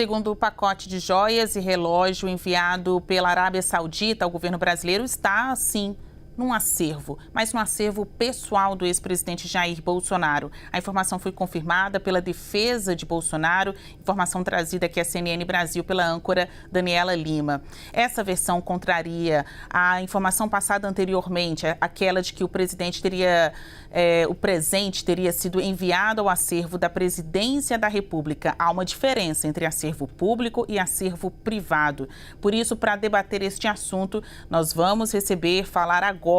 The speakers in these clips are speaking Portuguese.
Segundo o pacote de joias e relógio enviado pela Arábia Saudita ao governo brasileiro, está, sim, num acervo, mas num acervo pessoal do ex-presidente Jair Bolsonaro. A informação foi confirmada pela defesa de Bolsonaro, informação trazida aqui à CNN Brasil pela âncora Daniela Lima. Essa versão contraria a informação passada anteriormente, aquela de que o presente o presente teria sido enviado ao acervo da Presidência da República. Há uma diferença entre acervo público e acervo privado. Por isso, para debater este assunto, nós vamos falar agora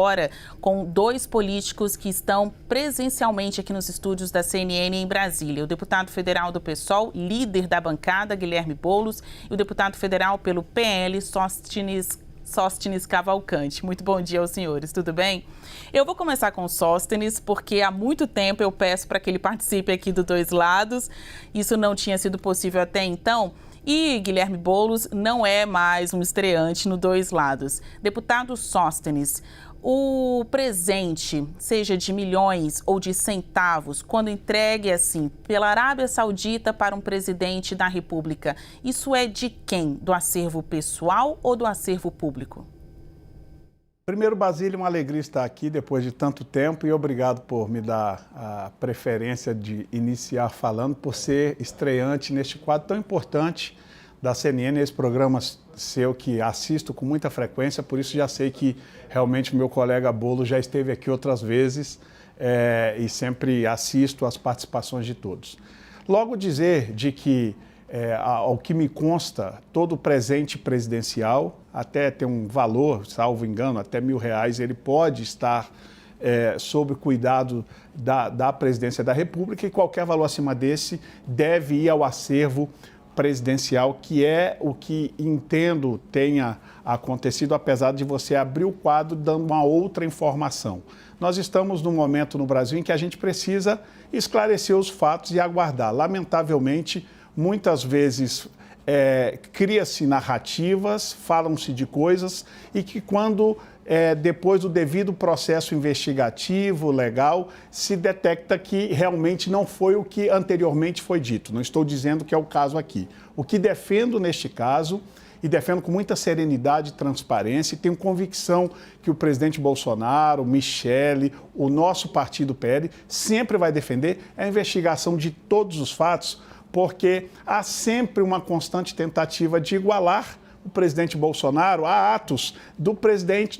com dois políticos que estão presencialmente aqui nos estúdios da CNN em Brasília. O deputado federal do PSOL, líder da bancada, Guilherme Boulos, e o deputado federal pelo PL, Sóstenes Cavalcante. Muito bom dia aos senhores, tudo bem? Eu vou começar com o Sóstenes, porque há muito tempo eu peço para que ele participe aqui do Dois Lados. Isso não tinha sido possível até então. E Guilherme Boulos não é mais um estreante no Dois Lados. Deputado Sóstenes, o presente, seja de milhões ou de centavos, quando entregue assim pela Arábia Saudita para um presidente da República, isso é de quem? Do acervo pessoal ou do acervo público? Primeiro, Basília, uma alegria estar aqui depois de tanto tempo e obrigado por me dar a preferência de iniciar falando, por ser estreante neste quadro tão importante da CNN, esse programa seu que assisto com muita frequência, por isso já sei que realmente o meu colega Bolo já esteve aqui outras vezes e sempre assisto as participações de todos. Logo dizer de que, ao que me consta, todo presente presidencial, até tem um valor, salvo engano, até R$1.000, ele pode estar sob cuidado da Presidência da República e qualquer valor acima desse deve ir ao acervo presidencial, que é o que entendo tenha acontecido, apesar de você abrir o quadro dando uma outra informação. Nós estamos num momento no Brasil em que a gente precisa esclarecer os fatos e aguardar. Lamentavelmente, muitas vezes cria-se narrativas, falam-se de coisas e que quando depois do devido processo investigativo, legal, se detecta que realmente não foi o que anteriormente foi dito. Não estou dizendo que é o caso aqui. O que defendo neste caso, e defendo com muita serenidade e transparência, e tenho convicção que o presidente Bolsonaro, Michele, o nosso partido PL, sempre vai defender a investigação de todos os fatos, porque há sempre uma constante tentativa de igualar o presidente Bolsonaro a atos do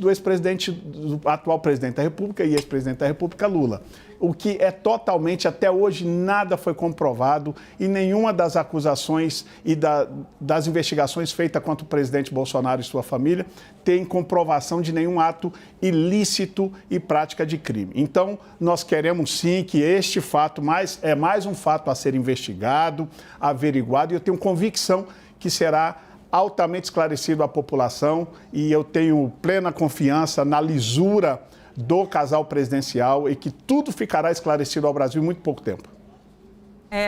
ex-presidente, do atual presidente da República e ex-presidente da República, Lula. O que é totalmente, até hoje, nada foi comprovado e nenhuma das acusações e das investigações feitas contra o presidente Bolsonaro e sua família tem comprovação de nenhum ato ilícito e prática de crime. Então, nós queremos sim que este fato é mais um fato a ser investigado, averiguado, e eu tenho convicção que será altamente esclarecido à população e eu tenho plena confiança na lisura do casal presidencial e que tudo ficará esclarecido ao Brasil em muito pouco tempo.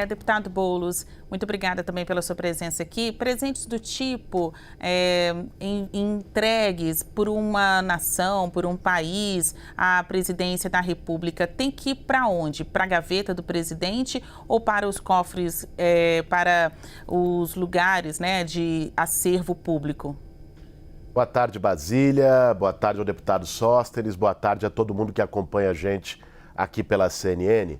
Deputado Boulos, muito obrigada também pela sua presença aqui. Presentes do tipo entregues por uma nação, por um país, à presidência da República, tem que ir para onde? Para a gaveta do presidente ou para os cofres, para os lugares, né, de acervo público? Boa tarde, Basília. Boa tarde ao deputado Sóstenes. Boa tarde a todo mundo que acompanha a gente aqui pela CNN.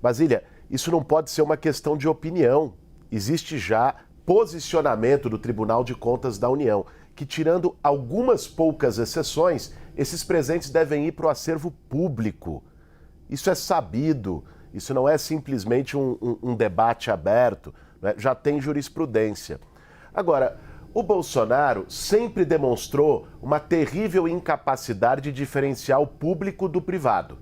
Basília, isso não pode ser uma questão de opinião. Existe já posicionamento do Tribunal de Contas da União, que, tirando algumas poucas exceções, esses presentes devem ir para o acervo público. Isso é sabido, isso não é simplesmente um debate aberto, né? Já tem jurisprudência. Agora, o Bolsonaro sempre demonstrou uma terrível incapacidade de diferenciar o público do privado.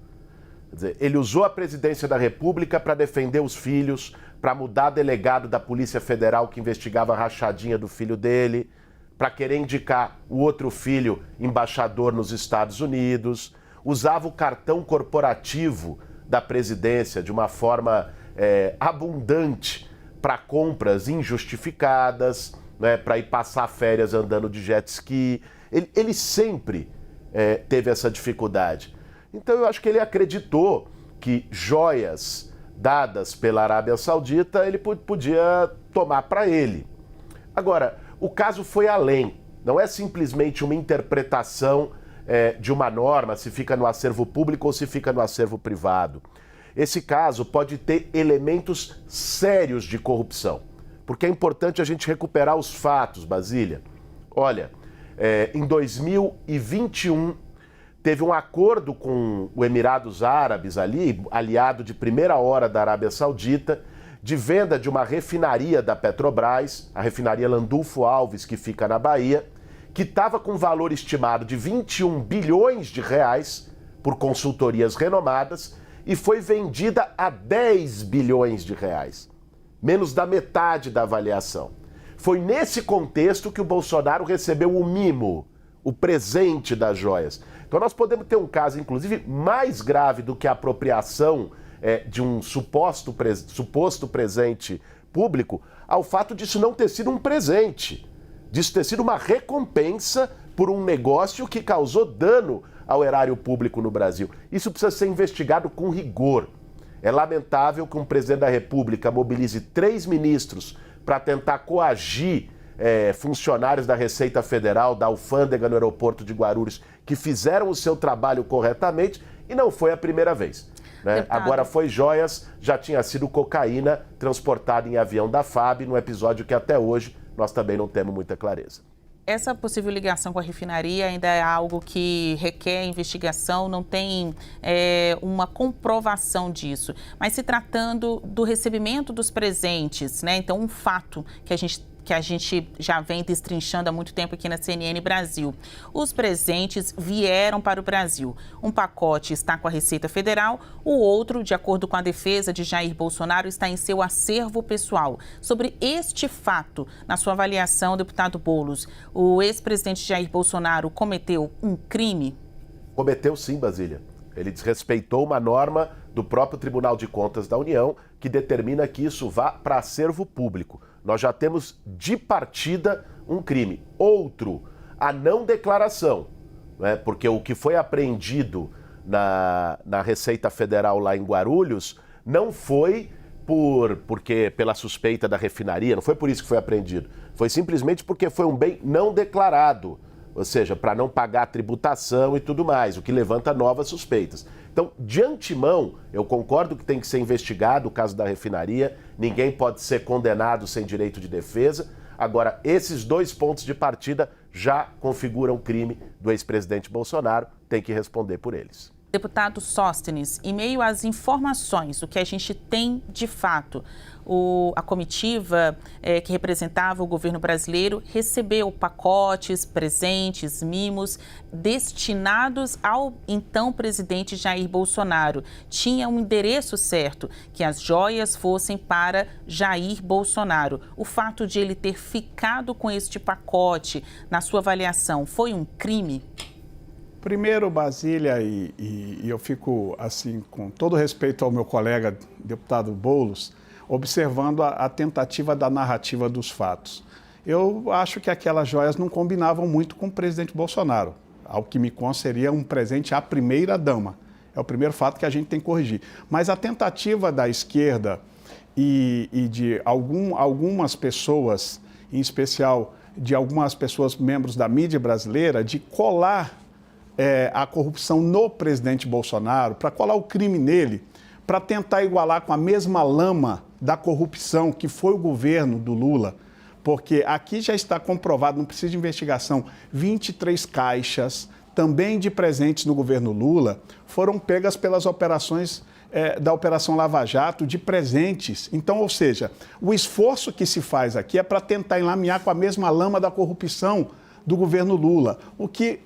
Quer dizer, ele usou a presidência da República para defender os filhos, para mudar delegado da Polícia Federal que investigava a rachadinha do filho dele, para querer indicar o outro filho embaixador nos Estados Unidos, usava o cartão corporativo da presidência de uma forma abundante para compras injustificadas, né, para ir passar férias andando de jet ski. Ele sempre teve essa dificuldade. Então eu acho que ele acreditou que joias dadas pela Arábia Saudita ele podia tomar para ele. Agora, o caso foi além. Não é simplesmente uma interpretação de uma norma, se fica no acervo público ou se fica no acervo privado. Esse caso pode ter elementos sérios de corrupção, porque é importante a gente recuperar os fatos, Basília. Olha, em 2021, teve um acordo com os Emirados Árabes ali, aliado de primeira hora da Arábia Saudita, de venda de uma refinaria da Petrobras, a refinaria Landulfo Alves, que fica na Bahia, que estava com valor estimado de 21 bilhões de reais por consultorias renomadas e foi vendida a 10 bilhões de reais, menos da metade da avaliação. Foi nesse contexto que o Bolsonaro recebeu o mimo, o presente das joias. Então nós podemos ter um caso, inclusive, mais grave do que a apropriação de um suposto presente público, ao fato disso não ter sido um presente, disso ter sido uma recompensa por um negócio que causou dano ao erário público no Brasil. Isso precisa ser investigado com rigor. É lamentável que um presidente da República mobilize 3 ministros para tentar coagir funcionários da Receita Federal, da Alfândega no aeroporto de Guarulhos, que fizeram o seu trabalho corretamente, e não foi a primeira vez. Né? Agora foi joias, já tinha sido cocaína transportada em avião da FAB, num episódio que até hoje nós também não temos muita clareza. Essa possível ligação com a refinaria ainda é algo que requer investigação, não tem uma comprovação disso. Mas se tratando do recebimento dos presentes, né? Então um fato que a gente já vem destrinchando há muito tempo aqui na CNN Brasil. Os presentes vieram para o Brasil. Um pacote está com a Receita Federal, o outro, de acordo com a defesa de Jair Bolsonaro, está em seu acervo pessoal. Sobre este fato, na sua avaliação, deputado Boulos, o ex-presidente Jair Bolsonaro cometeu um crime? Cometeu sim, Basília. Ele desrespeitou uma norma do próprio Tribunal de Contas da União que determina que isso vá para acervo público. Nós já temos de partida um crime. Outro, a não declaração, né? Porque o que foi apreendido na Receita Federal lá em Guarulhos não foi porque pela suspeita da refinaria, não foi por isso que foi apreendido. Foi simplesmente porque foi um bem não declarado, ou seja, para não pagar tributação e tudo mais, o que levanta novas suspeitas. Então, de antemão, eu concordo que tem que ser investigado o caso da refinaria, ninguém pode ser condenado sem direito de defesa. Agora, esses 2 pontos de partida já configuram crime do ex-presidente Bolsonaro, tem que responder por eles. Deputado Sóstenes, em meio às informações, o que a gente tem de fato, a comitiva que representava o governo brasileiro recebeu pacotes, presentes, mimos destinados ao então presidente Jair Bolsonaro. Tinha um endereço certo, que as joias fossem para Jair Bolsonaro. O fato de ele ter ficado com este pacote, na sua avaliação, foi um crime? Primeiro, Basília, e eu fico, assim, com todo respeito ao meu colega deputado Boulos, observando a tentativa da narrativa dos fatos. Eu acho que aquelas joias não combinavam muito com o presidente Bolsonaro. Ao que me consta, seria um presente à primeira-dama. É o primeiro fato que a gente tem que corrigir. Mas a tentativa da esquerda e de algumas pessoas, em especial de algumas pessoas membros da mídia brasileira, de colar a corrupção no presidente Bolsonaro, para colar o crime nele, para tentar igualar com a mesma lama da corrupção que foi o governo do Lula, porque aqui já está comprovado, não precisa de investigação, 23 caixas, também de presentes no governo Lula, foram pegas pelas operações da Operação Lava Jato de presentes. Então, ou seja, o esforço que se faz aqui é para tentar enlamear com a mesma lama da corrupção do governo Lula, o que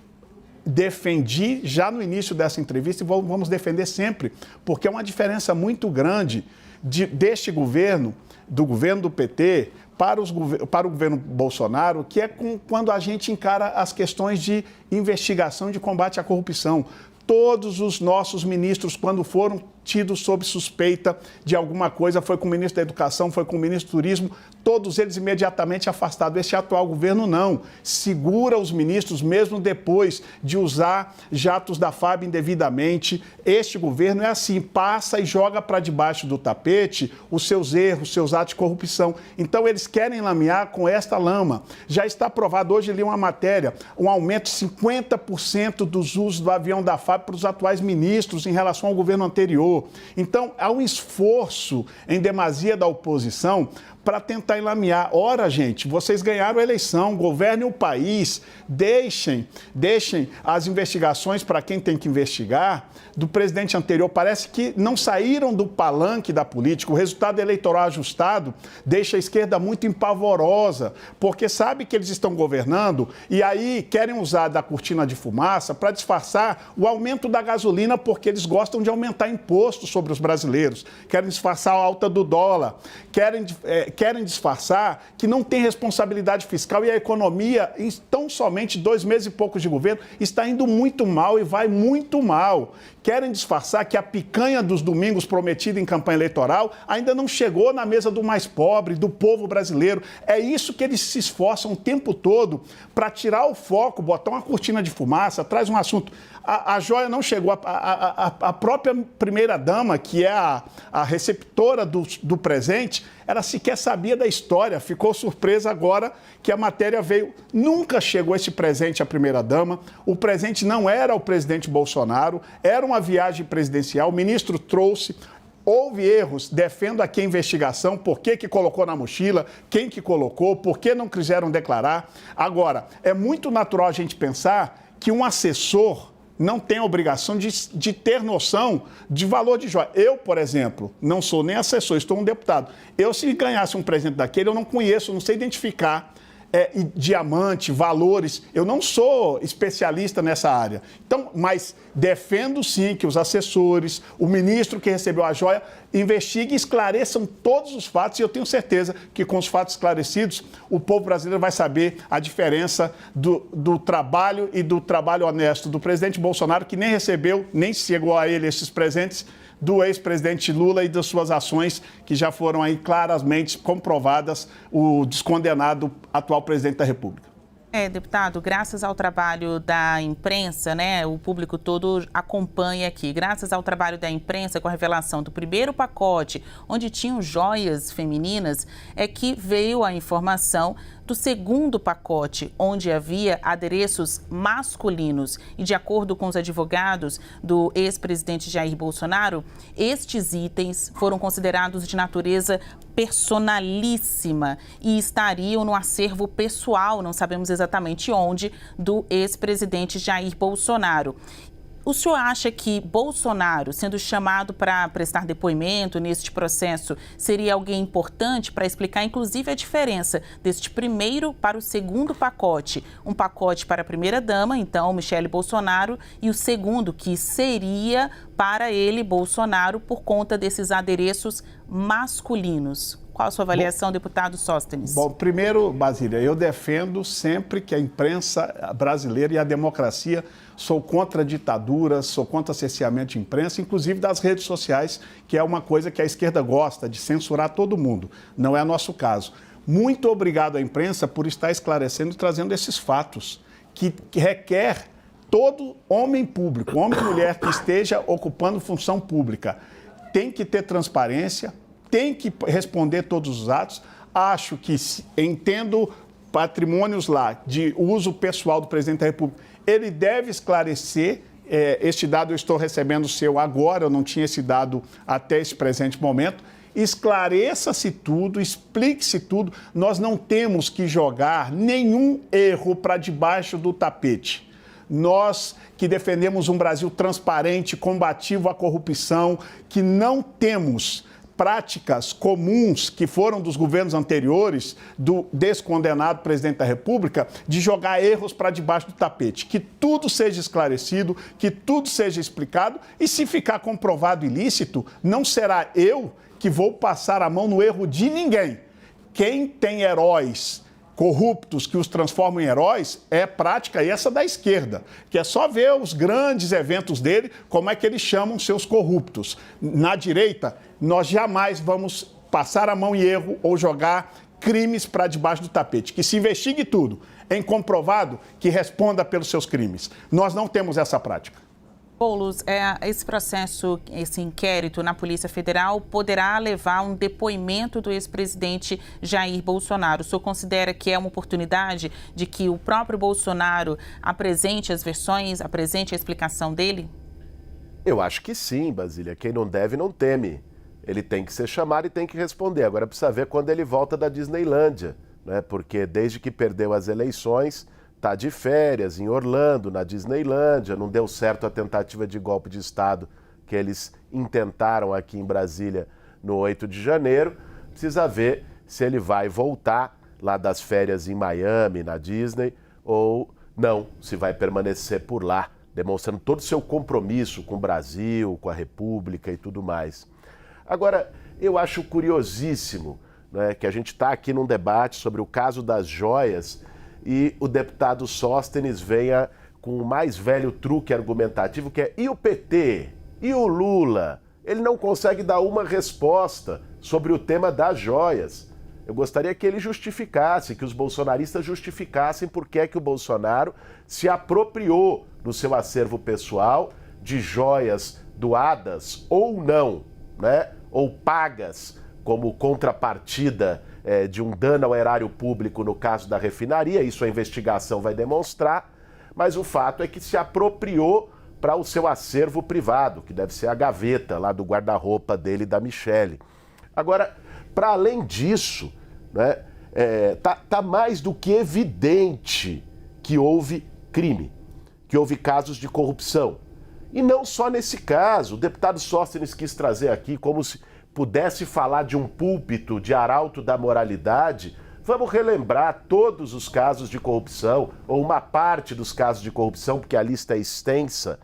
defendi já no início dessa entrevista e vamos defender sempre, porque é uma diferença muito grande deste governo, do governo do PT, para o governo Bolsonaro, que é quando a gente encara as questões de investigação, de combate à corrupção. Todos os nossos ministros, quando foram tido sob suspeita de alguma coisa, foi com o ministro da Educação, foi com o ministro do Turismo, todos eles imediatamente afastados. Este atual governo não, segura os ministros mesmo depois de usar jatos da FAB indevidamente. Este governo é assim, passa e joga para debaixo do tapete os seus erros, seus atos de corrupção. Então eles querem lamear com esta lama. Já está aprovado, hoje li uma matéria, um aumento de 50% dos usos do avião da FAB para os atuais ministros em relação ao governo anterior. Então há um esforço em demasia da oposição para tentar enlamear. Ora, gente, vocês ganharam a eleição, governem o país, deixem as investigações para quem tem que investigar do presidente anterior. Parece que não saíram do palanque da política. O resultado eleitoral ajustado deixa a esquerda muito empavorosa, porque sabe que eles estão governando e aí querem usar da cortina de fumaça para disfarçar o aumento da gasolina, porque eles gostam de aumentar imposto sobre os brasileiros, querem disfarçar a alta do dólar, querem disfarçar que não tem responsabilidade fiscal e a economia, em tão somente 2 meses e poucos de governo, está indo muito mal e vai muito mal. Querem disfarçar que a picanha dos domingos prometida em campanha eleitoral ainda não chegou na mesa do mais pobre, do povo brasileiro. É isso que eles se esforçam o tempo todo para tirar o foco, botar uma cortina de fumaça, traz um assunto. A joia não chegou, a própria primeira-dama, que é a receptora do presente, ela sequer sabia da história, ficou surpresa agora que a matéria veio. Nunca chegou esse presente à primeira-dama, o presente não era o presidente Bolsonaro, era uma viagem presidencial, o ministro trouxe. Houve erros, defendo aqui a investigação, por que colocou na mochila, quem que colocou, por que não quiseram declarar. Agora, é muito natural a gente pensar que um assessor não tem a obrigação de ter noção de valor de joia. Eu, por exemplo, não sou nem assessor, estou um deputado. Se ganhasse um presente daquele, eu não conheço, não sei identificar diamante, valores. Eu não sou especialista nessa área. Então, mas defendo sim que os assessores, o ministro que recebeu a joia, investiguem e esclareçam todos os fatos. E eu tenho certeza que com os fatos esclarecidos, o povo brasileiro vai saber a diferença do trabalho e do trabalho honesto do presidente Bolsonaro, que nem recebeu, nem chegou a ele esses presentes, do ex-presidente Lula e das suas ações que já foram aí claramente comprovadas, o descondenado atual presidente da República. Deputado, graças ao trabalho da imprensa, né, o público todo acompanha aqui, graças ao trabalho da imprensa com a revelação do primeiro pacote, onde tinham joias femininas, é que veio a informação do segundo pacote, onde havia adereços masculinos. E de acordo com os advogados do ex-presidente Jair Bolsonaro, estes itens foram considerados de natureza personalíssima e estariam no acervo pessoal, não sabemos exatamente onde, do ex-presidente Jair Bolsonaro. O senhor acha que Bolsonaro, sendo chamado para prestar depoimento neste processo, seria alguém importante para explicar, inclusive, a diferença deste primeiro para o segundo pacote? Um pacote para a primeira-dama, então, Michele Bolsonaro, e o segundo, que seria para ele, Bolsonaro, por conta desses adereços masculinos. Qual a sua avaliação, deputado Sóstenes? Bom, primeiro, Basília, eu defendo sempre que a imprensa brasileira e a democracia, sou contra a ditadura, sou contra o cerceamento de imprensa, inclusive das redes sociais, que é uma coisa que a esquerda gosta, de censurar todo mundo. Não é nosso caso. Muito obrigado à imprensa por estar esclarecendo e trazendo esses fatos, que requer todo homem público, homem e mulher que esteja ocupando função pública, tem que ter transparência, tem que responder todos os atos. Acho que, entendo patrimônios lá de uso pessoal do presidente da República, ele deve esclarecer. Este dado eu estou recebendo o seu agora, eu não tinha esse dado até esse presente momento. Esclareça-se tudo, explique-se tudo. Nós não temos que jogar nenhum erro para debaixo do tapete. Nós que defendemos um Brasil transparente, combativo à corrupção, que não temos práticas comuns que foram dos governos anteriores, do descondenado presidente da República, de jogar erros para debaixo do tapete. Que tudo seja esclarecido, que tudo seja explicado, e se ficar comprovado ilícito, não será eu que vou passar a mão no erro de ninguém. Quem tem heróis corruptos que os transformam em heróis é prática essa da esquerda, que é só ver os grandes eventos dele, como é que eles chamam seus corruptos. Na direita, nós jamais vamos passar a mão em erro ou jogar crimes para debaixo do tapete. Que se investigue tudo, em comprovado, que responda pelos seus crimes. Nós não temos essa prática. Boulos, esse processo, esse inquérito na Polícia Federal poderá levar a um depoimento do ex-presidente Jair Bolsonaro. O senhor considera que é uma oportunidade de que o próprio Bolsonaro apresente as versões, apresente a explicação dele? Eu acho que sim, Basília. Quem não deve, não teme. Ele tem que ser chamado e tem que responder. Agora precisa ver quando ele volta da Disneylândia, né? Porque desde que perdeu as eleições, está de férias em Orlando, na Disneylândia, não deu certo a tentativa de golpe de Estado que eles intentaram aqui em Brasília no 8 de janeiro. Precisa ver se ele vai voltar lá das férias em Miami, na Disney, ou não, se vai permanecer por lá, demonstrando todo o seu compromisso com o Brasil, com a República e tudo mais. Agora, eu acho curiosíssimo, né, que a gente está aqui num debate sobre o caso das joias e o deputado Sóstenes venha com o mais velho truque argumentativo, que é: e o PT? E o Lula? Ele não consegue dar uma resposta sobre o tema das joias. Eu gostaria que ele justificasse, que os bolsonaristas justificassem por que é que o Bolsonaro se apropriou do seu acervo pessoal de joias doadas ou não, né? Ou pagas como contrapartida de um dano ao erário público no caso da refinaria. Isso a investigação vai demonstrar, mas o fato é que se apropriou para o seu acervo privado, que deve ser a gaveta lá do guarda-roupa dele e da Michele. Agora, para além disso, né, tá mais do que evidente que houve crime, que houve casos de corrupção. E não só nesse caso. O deputado Sóstenes quis trazer aqui como se pudesse falar de um púlpito de arauto da moralidade. Vamos relembrar todos os casos de corrupção, ou uma parte dos casos de corrupção, porque a lista é extensa,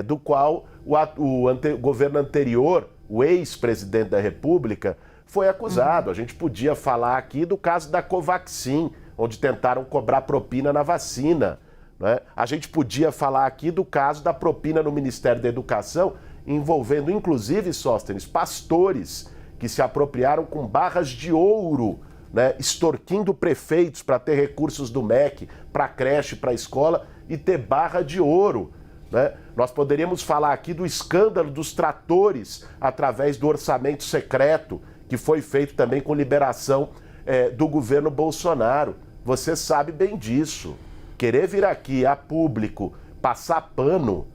do qual o governo anterior, o ex-presidente da República, foi acusado. A gente podia falar aqui do caso da Covaxin, onde tentaram cobrar propina na vacina, né? A gente podia falar aqui do caso da propina no Ministério da Educação, envolvendo inclusive, Sóstenes, pastores que se apropriaram com barras de ouro, né, extorquindo prefeitos para ter recursos do MEC, para creche, para escola e ter barra de ouro, né? Nós poderíamos falar aqui do escândalo dos tratores através do orçamento secreto, que foi feito também com liberação do governo Bolsonaro. Você sabe bem disso. Querer vir aqui a público passar pano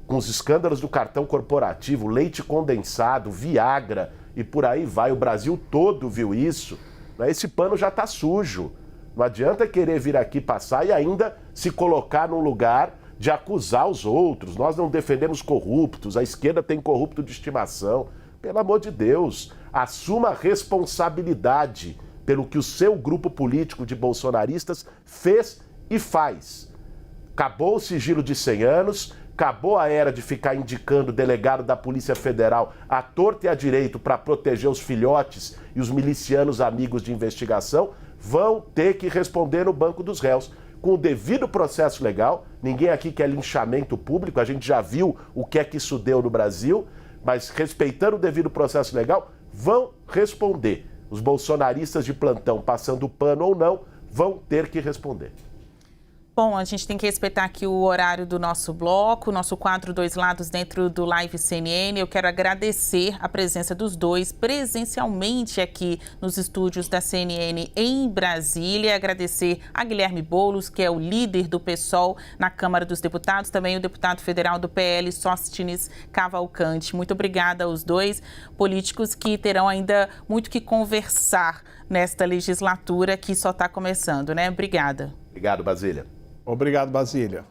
com os escândalos do cartão corporativo, leite condensado, Viagra e por aí vai, o Brasil todo viu isso, né? Esse pano já está sujo. Não adianta querer vir aqui passar e ainda se colocar num lugar de acusar os outros. Nós não defendemos corruptos, a esquerda tem corrupto de estimação. Pelo amor de Deus, assuma a responsabilidade pelo que o seu grupo político de bolsonaristas fez e faz. Acabou o sigilo de 100 anos, acabou a era de ficar indicando o delegado da Polícia Federal à torta e à direito para proteger os filhotes e os milicianos amigos de investigação. Vão ter que responder no banco dos réus, com o devido processo legal. Ninguém aqui quer linchamento público, a gente já viu o que é que isso deu no Brasil, mas respeitando o devido processo legal, vão responder. Os bolsonaristas de plantão, passando pano ou não, vão ter que responder. Bom, a gente tem que respeitar aqui o horário do nosso bloco, nosso quadro Dois Lados dentro do Live CNN. Eu quero agradecer a presença dos dois presencialmente aqui nos estúdios da CNN em Brasília. Agradecer a Guilherme Boulos, que é o líder do PSOL na Câmara dos Deputados, também o deputado federal do PL, Sóstenes Cavalcante. Muito obrigada aos dois políticos que terão ainda muito que conversar nesta legislatura que só está começando, né? Obrigada. Obrigado, Basília. Obrigado, Basília.